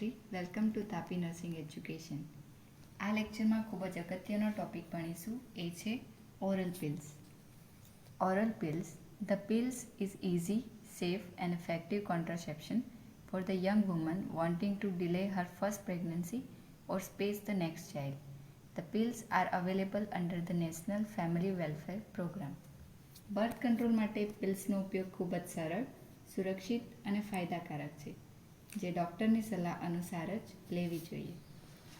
નમસ્તે, welcome to Tapi nursing education. આ લેક્ચરમાં ખૂબ જ અગત્યનો ટોપિક ભણીશું, એ છે oral pills. Oral pills. The pills is easy, safe and effective contraception for the young woman wanting to delay her first pregnancy or space the next child. The pills are available under the National Family Welfare Program. Birth control માટે પિલ્સનો ઉપયોગ ખૂબ જ સરળ, સુરક્ષિત અને ફાયદાકારક છે, જે ડૉક્ટરની સલાહ અનુસાર જ લેવી જોઈએ.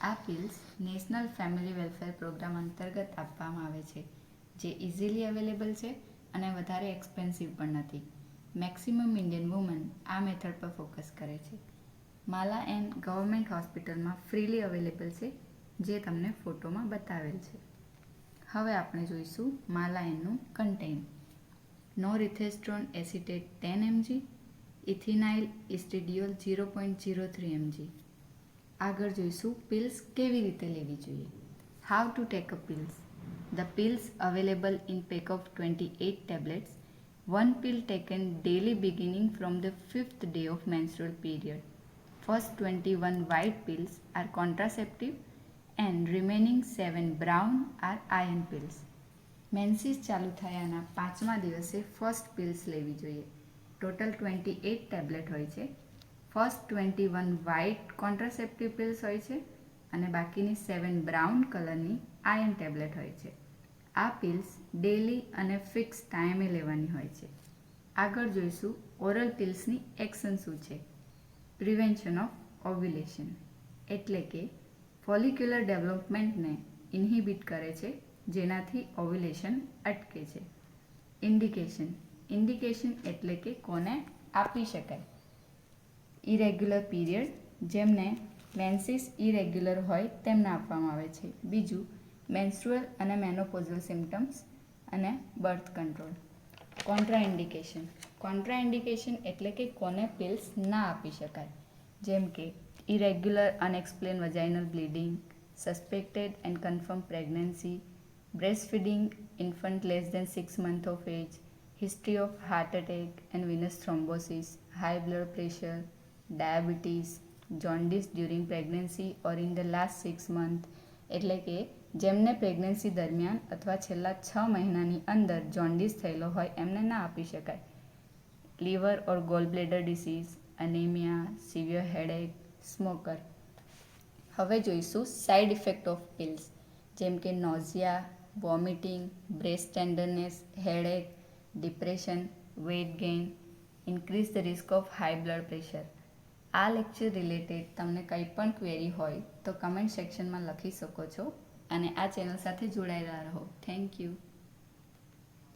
આ pills national family welfare programme અંતર્ગત આપવામાં આવે છે, જે ઇઝીલી અવેલેબલ છે અને વધારે એક્સપેન્સિવ પણ નથી. મેક્સિમમ ઇન્ડિયન વુમન આ મેથડ પર ફોકસ કરે છે. માલા એન્ડ ગવર્મેન્ટ હોસ્પિટલમાં ફ્રીલી અવેલેબલ છે, જે તમને ફોટોમાં બતાવેલ છે. હવે આપણે જોઈશું માલા એનનું content. Norethisterone acetate 10 mg, ethinyl estradiol 0.03 mg. આગળ જોઈશું પિલ્સ કેવી રીતે લેવી જોઈએ. How to take a pills. The pills available in pack of 28 tablets, one pill taken daily beginning from the 5th day of menstrual period. First 21 white pills are contraceptive and remaining 7 brown are iron pills. મેન્સીસ ચાલુ થયાના 5મા દિવસે first pills લેવી જોઈએ. Total 28 tablet હોય છે. First 21 white contraceptive pills હોય છે અને બાકીની 7 બ્રાઉન કલરની આયર્ન ટેબ્લેટ હોય છે. આ પિલ્સ ડેલી અને ફિક્સ ટાઈમે લેવાની હોય છે. આગળ જોઈશું ઓરલ પિલ્સની એક્શન શું છે. પ્રિવેન્શન ઓફ ઓવ્યુલેશન, એટલે કે ફોલિક્યુલર ડેવલપમેન્ટને ઇન્હિબિટ કરે છે, જેનાથી ઓવ્યુલેશન અટકે છે. ઇન્ડિકેશન એટલે કે કોને આપી શકાય. ઇરેગ્યુલર પીરિયડ, જેમને મેન્સીસ ઇરેગ્યુલર હોય તેમને આપવામાં આવે છે. બીજું મેન્સ્ટ્રુઅલ અને મેનોપોઝલ સિમ્ટમ્સ અને બર્થ કંટ્રોલ. કોન્ટ્રાઇન્ડિકેશન એટલે કે કોને પિલ્સ ના આપી શકાય, જેમ કે irregular unexplain vaginal bleeding, suspected and confirm pregnancy, breastfeeding infant less than 6 months of age, history of heart attack and venous thrombosis, high blood pressure, diabetes, jaundice during pregnancy or in the last 6 months, એટલે કે જેમને pregnancy દરમિયાન અથવા છેલ્લા 6 મહિનાની અંદર jaundice થયેલો હોય એમને ના આપી શકાય. Liver or gall bladder disease, anaemia, severe headache, smoker. હવે જોઈશું સાઇડ ઇફેક્ટ ઓફ પિલ્સ, જેમ કે nausea, vomiting, breast tenderness, headache, depression, weight gain, increase the risk of high blood pressure. આ લેક્ચર રિલેટેડ તમને કંઈ પણ ક્વેરી હોય તો કમેન્ટ સેક્શનમાં લખી શકો છો અને આ ચેનલ સાથે જોડાયેલા રહો. Thank you.